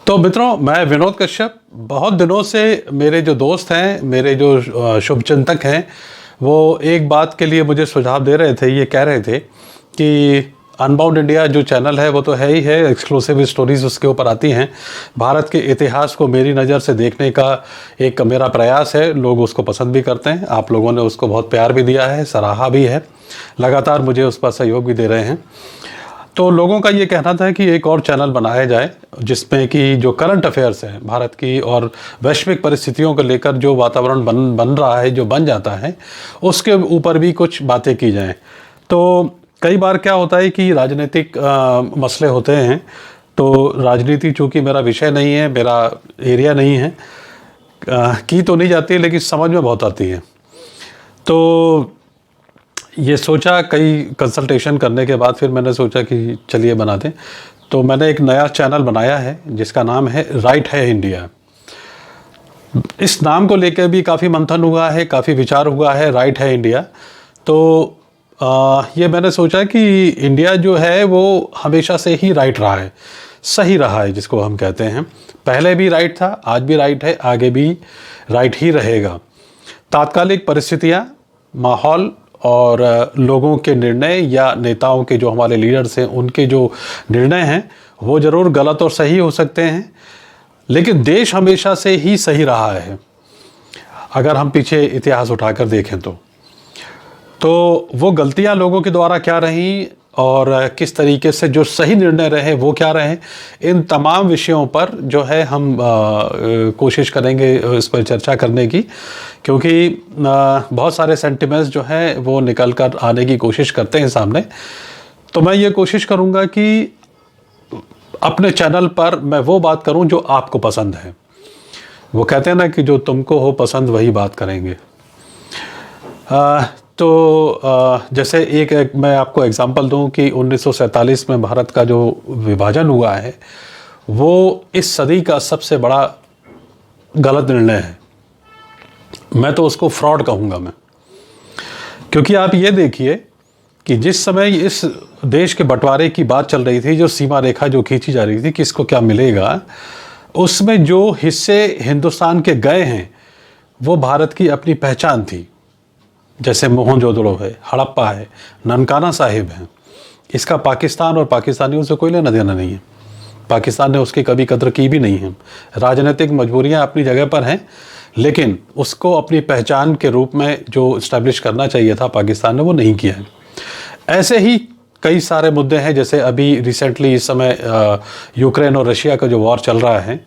तो मित्रों, मैं विनोद कश्यप। बहुत दिनों से मेरे जो दोस्त हैं, मेरे जो शुभचिंतक हैं, वो एक बात के लिए मुझे सुझाव दे रहे थे। ये कह रहे थे कि अनबाउंड इंडिया जो चैनल है वो तो है ही है, एक्सक्लूसिव स्टोरीज़ उसके ऊपर आती हैं। भारत के इतिहास को मेरी नज़र से देखने का एक मेरा प्रयास है। लोग उसको पसंद भी करते हैं, आप लोगों ने उसको बहुत प्यार भी दिया है, सराहा भी है, लगातार मुझे उस पर सहयोग भी दे रहे हैं। तो लोगों का ये कहना था कि एक और चैनल बनाया जाए जिसमें कि जो करंट अफेयर्स हैं भारत की और वैश्विक परिस्थितियों को लेकर जो वातावरण बन रहा है, जो बन जाता है, उसके ऊपर भी कुछ बातें की जाएं। तो कई बार क्या होता है कि राजनीतिक मसले होते हैं, तो राजनीति चूँकि मेरा विषय नहीं है, मेरा एरिया नहीं है, की तो नहीं जाती लेकिन समझ में बहुत आती है। तो ये सोचा, कई कंसल्टेशन करने के बाद फिर मैंने सोचा कि चलिए बना दें। तो मैंने एक नया चैनल बनाया है जिसका नाम है राइट है इंडिया। इस नाम को लेकर भी काफ़ी मंथन हुआ है, काफ़ी विचार हुआ है, राइट है इंडिया। तो ये मैंने सोचा कि इंडिया जो है वो हमेशा से ही राइट रहा है, सही रहा है, जिसको हम कहते हैं। पहले भी राइट था, आज भी राइट है, आगे भी राइट ही रहेगा। तात्कालिक परिस्थितियाँ, माहौल और लोगों के निर्णय या नेताओं के, जो हमारे लीडर्स हैं, उनके जो निर्णय हैं वो ज़रूर गलत और सही हो सकते हैं, लेकिन देश हमेशा से ही सही रहा है। अगर हम पीछे इतिहास उठाकर देखें तो वो गलतियां लोगों के द्वारा क्या रहीं और किस तरीके से जो सही निर्णय रहे वो क्या रहे, इन तमाम विषयों पर जो है हम कोशिश करेंगे इस पर चर्चा करने की, क्योंकि बहुत सारे सेंटिमेंट्स जो हैं वो निकल कर आने की कोशिश करते हैं सामने। तो मैं ये कोशिश करूँगा कि अपने चैनल पर मैं वो बात करूँ जो आपको पसंद है। वो कहते हैं ना कि जो तुमको हो पसंद वही बात करेंगे। तो जैसे एक मैं आपको एग्जांपल दूं कि 1947 में भारत का जो विभाजन हुआ है वो इस सदी का सबसे बड़ा गलत निर्णय है। मैं तो उसको फ्रॉड कहूँगा मैं, क्योंकि आप ये देखिए कि जिस समय इस देश के बंटवारे की बात चल रही थी, जो सीमा रेखा जो खींची जा रही थी, किसको क्या मिलेगा, उसमें जो हिस्से हिंदुस्तान के गए हैं वो भारत की अपनी पहचान थी। जैसे मोहनजोदड़ो है, हड़प्पा है, ननकाना साहिब हैं। इसका पाकिस्तान और पाकिस्तानियों से कोई लेना देना नहीं है। पाकिस्तान ने उसकी कभी कदर की भी नहीं है। राजनीतिक मजबूरियां अपनी जगह पर हैं, लेकिन उसको अपनी पहचान के रूप में जो इस्टेब्लिश करना चाहिए था पाकिस्तान ने, वो नहीं किया है। ऐसे ही कई सारे मुद्दे हैं। जैसे अभी रिसेंटली इस समय यूक्रेन और रशिया का जो वॉर चल रहा है,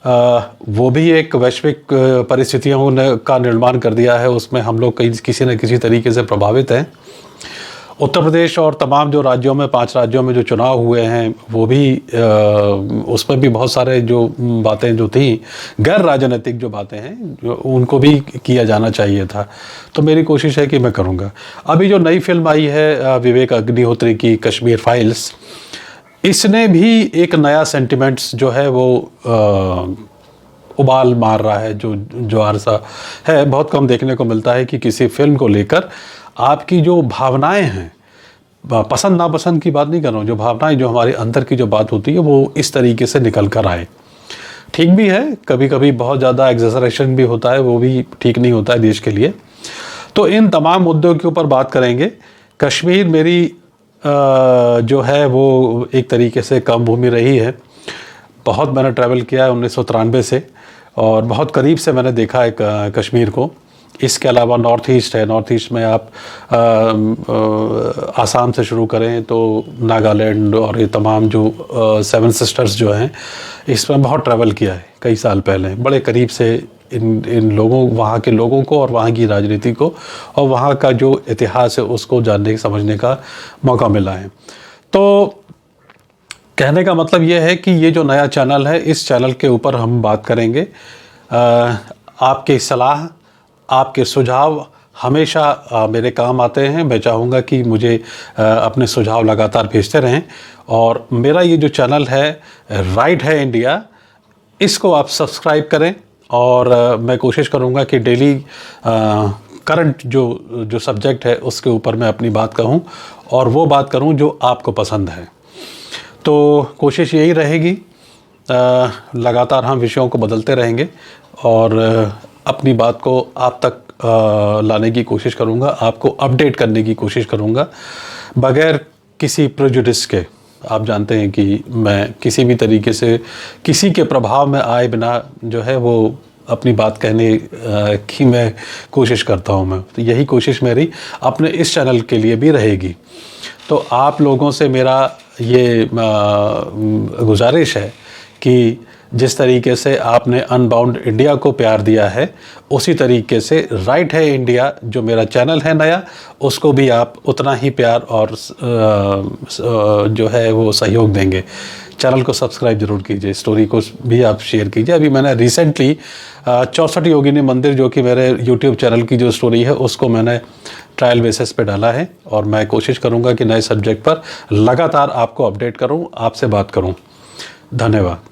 वो भी एक वैश्विक परिस्थितियों का निर्माण कर दिया है। उसमें हम लोग किसी न किसी तरीके से प्रभावित हैं। उत्तर प्रदेश और तमाम जो राज्यों में, 5 राज्यों में जो चुनाव हुए हैं, वो भी उसमें भी बहुत सारे जो बातें जो थी, गैर राजनीतिक जो बातें हैं, जो उनको भी किया जाना चाहिए था। तो मेरी कोशिश है कि मैं करूँगा। अभी जो नई फिल्म आई है विवेक अग्निहोत्री की, कश्मीर फाइल्स, इसने भी एक नया सेंटिमेंट्स जो है वो उबाल मार रहा है। जो अरसा है, बहुत कम देखने को मिलता है कि किसी फिल्म को लेकर आपकी जो भावनाएं हैं, पसंद नापसंद की बात नहीं कर रहा हूँ, जो भावनाएं, जो हमारे अंदर की जो बात होती है वो इस तरीके से निकल कर आए। ठीक भी है, कभी कभी बहुत ज़्यादा एग्जैजरेशन भी होता है, वो भी ठीक नहीं होता है देश के लिए। तो इन तमाम मुद्दों के ऊपर बात करेंगे। कश्मीर मेरी जो है वो एक तरीके से कम भूमि रही है। बहुत मैंने ट्रैवल किया है 1993 से, और बहुत करीब से मैंने देखा है कश्मीर को। इसके अलावा नॉर्थ ईस्ट है। नॉर्थ ईस्ट में आप आसाम से शुरू करें तो नागालैंड और ये तमाम जो 7 सिस्टर्स जो हैं, इसमें बहुत ट्रैवल किया है कई साल पहले। बड़े करीब से इन लोगों, वहाँ के लोगों को और वहाँ की राजनीति को और वहाँ का जो इतिहास है उसको जानने समझने का मौका मिला है। तो कहने का मतलब ये है कि ये जो नया चैनल है, इस चैनल के ऊपर हम बात करेंगे। आपकी सलाह, आपके सुझाव हमेशा मेरे काम आते हैं। मैं चाहूँगा कि मुझे अपने सुझाव लगातार भेजते रहें। और मेरा ये जो चैनल है राइट है इंडिया, इसको आप सब्सक्राइब करें। और मैं कोशिश करूँगा कि डेली करंट जो सब्जेक्ट है उसके ऊपर मैं अपनी बात कहूँ और वो बात करूँ जो आपको पसंद है। तो कोशिश यही रहेगी लगातार हम विषयों को बदलते रहेंगे और अपनी बात को आप तक लाने की कोशिश करूँगा, आपको अपडेट करने की कोशिश करूँगा बगैर किसी प्रेजुडिस के। आप जानते हैं कि मैं किसी भी तरीके से किसी के प्रभाव में आए बिना जो है वो अपनी बात कहने की मैं कोशिश करता हूँ। मैं तो यही कोशिश मेरी अपने इस चैनल के लिए भी रहेगी। तो आप लोगों से मेरा ये गुजारिश है कि जिस तरीके से आपने अनबाउंड इंडिया को प्यार दिया है, उसी तरीके से राइट है इंडिया जो मेरा चैनल है नया, उसको भी आप उतना ही प्यार और जो है वो सहयोग देंगे। चैनल को सब्सक्राइब ज़रूर कीजिए, स्टोरी को भी आप शेयर कीजिए। अभी मैंने रिसेंटली 64 योगिनी मंदिर जो कि मेरे यूट्यूब चैनल की जो स्टोरी है उसको मैंने ट्रायल बेसिस पे डाला है और मैं कोशिश करूँगा कि नए सब्जेक्ट पर लगातार आपको अपडेट करूँ, आपसे बात करूँ। धन्यवाद।